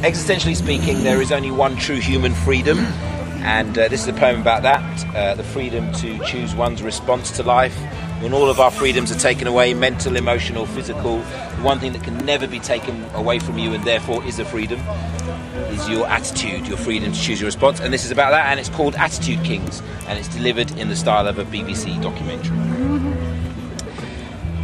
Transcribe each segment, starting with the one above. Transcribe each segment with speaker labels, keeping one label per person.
Speaker 1: Existentially speaking, there is only one true human freedom, and this is a poem about that, the freedom to choose one's response to life. When all of our freedoms are taken away, mental, emotional, physical, the one thing that can never be taken away from you and therefore is a freedom is your attitude, your freedom to choose your response. And this is about that, and it's called Attitude Kings, and it's delivered in the style of a BBC documentary.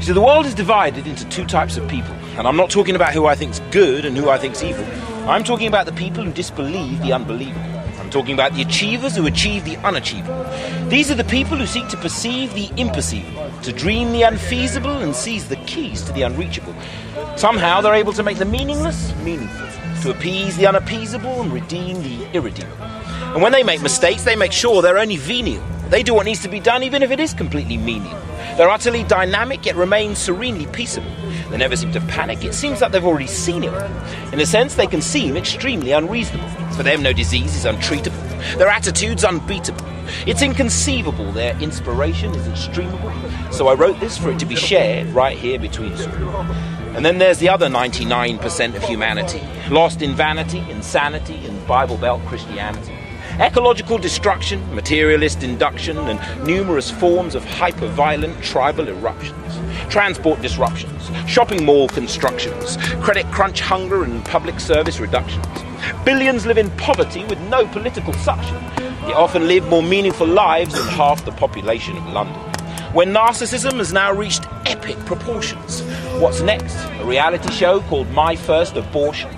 Speaker 1: So the world is divided into two types of people, and I'm not talking about who I think's good and who I think's evil. I'm talking about the people who disbelieve the unbelievable. I'm talking about the achievers who achieve the unachievable. These are the people who seek to perceive the imperceivable, to dream the unfeasible and seize the keys to the unreachable. Somehow they're able to make the meaningless meaningful, to appease the unappeasable and redeem the irredeemable. And when they make mistakes, they make sure they're only venial. They do what needs to be done, even if it is completely menial. They're utterly dynamic, yet remain serenely peaceable. They never seem to panic. It seems like they've already seen it. In a sense, they can seem extremely unreasonable. For them, no disease is untreatable. Their attitude's unbeatable. It's inconceivable. Their inspiration is extremable. So I wrote this for it to be shared right here between us. And then there's the other 99% of humanity, lost in vanity, insanity, and Bible Belt Christianity. Ecological destruction, materialist induction, and numerous forms of hyper-violent tribal eruptions. Transport disruptions, shopping mall constructions, credit crunch hunger and public service reductions. Billions live in poverty with no political suction, yet often live more meaningful lives than half the population of London. When narcissism has now reached epic proportions, what's next? A reality show called My First Abortion?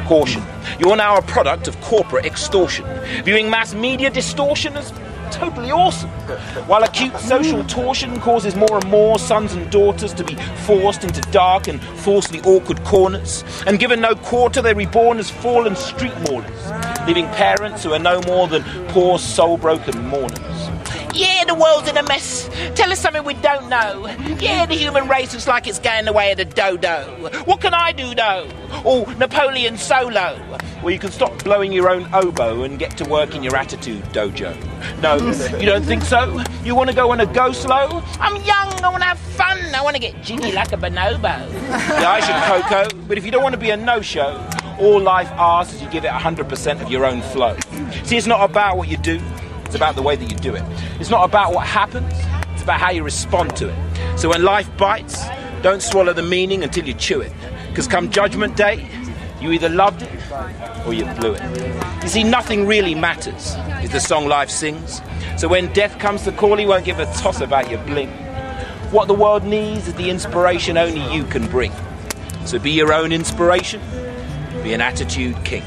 Speaker 1: Caution, you're now a product of corporate extortion, viewing mass media distortion as totally awesome, while acute social torsion causes more and more sons and daughters to be forced into dark and falsely awkward corners, and given no quarter they're reborn as fallen street maulers, leaving parents who are no more than poor soul-broken mourners. Yeah, the world's in a mess. Tell us something we don't know. Yeah, the human race looks like it's going the way of the dodo. What can I do, though? Oh, Napoleon Solo. Well, you can stop blowing your own oboe and get to work in your attitude dojo. No, you don't think so? You want to go on a go slow? I'm young, I want to have fun. I want to get jiggy like a bonobo. Yeah, I should cocoa, but if you don't want to be a no-show, all life asks is you give it 100% of your own flow. See, it's not about what you do. It's about the way that you do it. It's not about what happens, it's about how you respond to it. So when life bites, don't swallow the meaning until you chew it. Because come Judgment Day, you either loved it or you blew it. You see, nothing really matters, is the song life sings. So when death comes to call, he won't give a toss about your bling. What the world needs is the inspiration only you can bring. So be your own inspiration, be an attitude king.